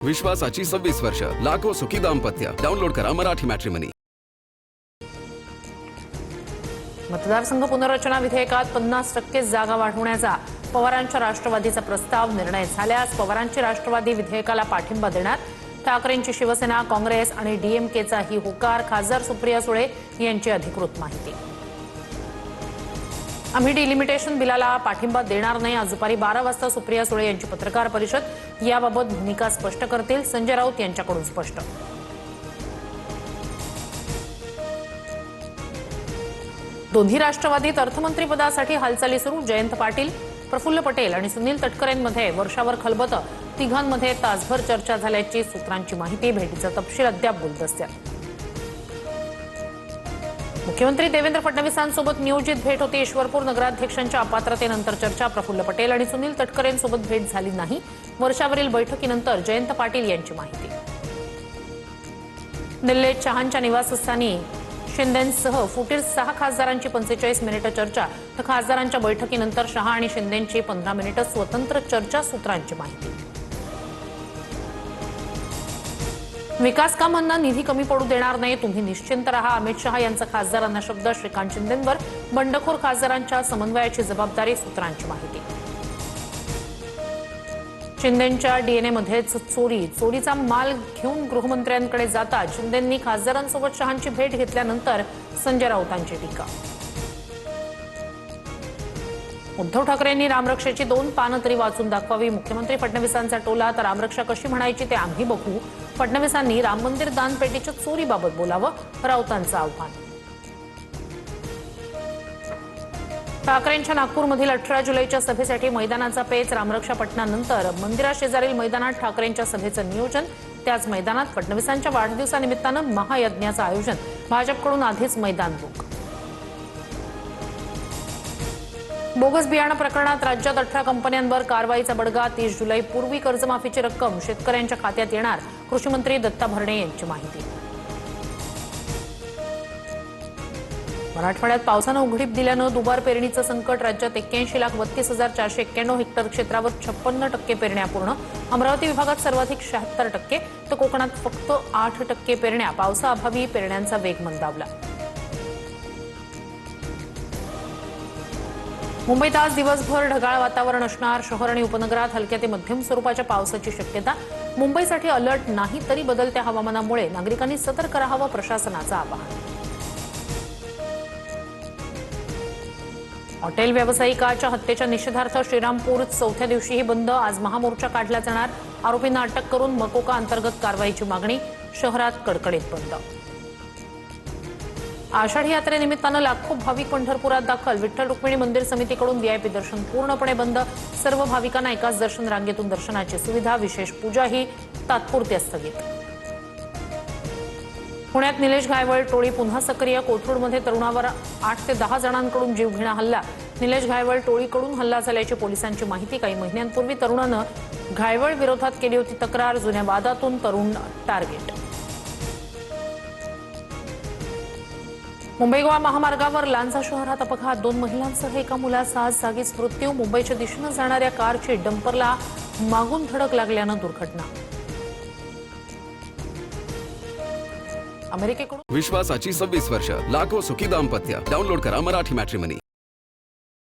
विश्वासाची 26 वर्ष, लाखो सुखी दाम्पत्य. डाउनलोड करा मराठी मॅट्रिमनी. मतदारसंघ पुनर्रचना विधेयकात 50% जागा वाढवण्याचा पवारांच्या राष्ट्रवादीचा प्रस्ताव निर्णय झाल्यास पवारांची राष्ट्रवादी विधेयकाला पाठिंबा देणार. ठाकरेंची शिवसेना, काँग्रेस आणि डीएमकेचाही होकार. खासदार सुप्रिया सुळे यांची अधिकृत माहिती. आम्ही डिलिमिटेशन बिलाला पाठिंबा देणार नाही. आज दुपारी 12 वाजता सुप्रिया सुळे यांची पत्रकार परिषद. याबाबत भूमिका स्पष्ट करतील. संजय राऊत यांच्याकडून स्पष्ट. दोन्ही राष्ट्रवादीत अर्थमंत्रीपदासाठी हालचाली सुरू. जयंत पाटील, प्रफुल्ल पटेल आणि सुनील तटकरेंमध्ये वर्षावर खलबतं. तिघांमध्ये तासभर चर्चा झाल्याची सूत्रांची माहिती. भेटीचा तपशील अद्याप गुलदस्त्यात. मुख्यमंत्री देवेंद्र फडणवीसांसोबत नियोजित भेट होती. ईश्वरपूर नगराध्यक्षांच्या अपात्रतेनंतर चर्चा. प्रफुल्ल पटेल आणि सुनील तटकरेंसोबत भेट झाली नाही. वर्षावरील बैठकीनंतर जयंत पाटील यांची माहिती. दिल्लीत शहांच्या निवासस्थानी शिंदेंसह फुटीर 6 खासदारांची 45 मिनिटं चर्चा. तर खासदारांच्या बैठकीनंतर शहा आणि शिंदेंची 15 मिनिटं स्वतंत्र चर्चा. सूत्रांची माहिती. विकास कामांना निधी कमी पडू देणार नाही. तुम्ही निश्चिंत रहा. अमित शहा यांचा खासदारांना शब्द. श्रीकांत शिंदेंवर बंडखोर खासदारांच्या समन्वयाची जबाबदारी. सूत्रांची माहिती. शिंदेंच्या डीएनएमध्येच चोरीचा माल घेऊन गृहमंत्र्यांकडे जातात. शिंदेंनी खासदारांसोबत शहांची भेट घेतल्यानंतर संजय राऊतांची टीका. उद्धव ठाकरेंनी रामरक्षेची 2 पानं तरी वाचून दाखवावी. मुख्यमंत्री फडणवीसांचा टोला. तर रामरक्षा कशी म्हणायची ते आम्ही बघू. फडणवीसांनी राम मंदिर दानपेटीच्या चोरीबाबत बोलावं. राऊतांचं आव्हान. ठाकरेंच्या नागपूरमधील 18 जुलैच्या सभेसाठी मैदानाचा पेच. रामरक्षा पटणानंतर मंदिराशेजारील मैदानात ठाकरेंच्या सभेचं नियोजन. त्याच मैदानात फडणवीसांच्या वाढदिवसानिमित्तानं महायज्ञाचं आयोजन. भाजपकडून आधीच मैदान बुक. बोगस बियाणं प्रकरणात राज्यात 18 कंपन्यांवर कारवाईचा बडगा. 30 जुलैपूर्वी कर्जमाफीची रक्कम शेतकऱ्यांच्या खात्यात येणार. कृषीमंत्री दत्ता भरणे यांची माहिती. मराठवाड्यात पावसानं उघडीप दिल्यानं दुबार पेरणीचं संकट. राज्यात 81,32,491 हेक्टर क्षेत्रावर 56% पेरण्या पूर्ण. अमरावती विभागात सर्वाधिक 76%. तर कोकणात फक्त 8% पेरण्या. पावसाअभावी पेरण्यांचा वेग मंदावला. मुंबईत आज दिवसभर ढगाळ वातावरण असणार. शहर आणि उपनगरात हलक्या ते मध्यम स्वरूपाच्या पावसाची शक्यता. मुंबईसाठी अलर्ट नाही तरी बदलत्या हवामानामुळे नागरिकांनी सतर्क राहावं. प्रशासनाचं आवाहन. हॉटेल व्यावसायिकाच्या हत्येच्या निषेधार्थ श्रीरामपूर 4थ्या दिवशीही बंद. आज महामोर्चा काढला जाणार. आरोपींना अटक करून मकोका अंतर्गत कारवाईची मागणी. शहरात कडकडीत बंद. आषाढी यात्रेनिमित्तानं लाखो भाविक पंढरपुरात दाखल. विठ्ठल रुक्मिणी मंदिर समितीकडून व्हीआयपी दर्शन पूर्णपणे बंद. सर्व भाविकांना एकाच दर्शन रांगेतून दर्शनाची सुविधा. विशेष पूजा ही तात्पुरती स्थगित. पुण्यात निलेश घायवळ टोळी पुन्हा सक्रिय. कोथरूडमध्ये तरुणावर 8 ते 10 जणांकडून जीवघेणा हल्ला. निलेश घायवळ टोळीकडून हल्ला झाल्याची पोलिसांची माहिती. काही महिन्यांपूर्वी तरुणानं घायवळ विरोधात केली होती तक्रार. जुन्या वादातून तरुण टार्गेट. मुंबई गोवा महामार्गावर लांजा शहरात अपघात. 2 महिलांसह एका मुलाचा आज जागीच मृत्यू. मुंबईच्या दिशेनं जाणाऱ्या कारची डंपरला मागून धडक लागल्यानं दुर्घटना. अमेरिकेकडून विश्वासाची 26 वर्ष, लाखो सुखी दाम्पत्य. डाउनलोड करा मराठी मॅट्रिमनी.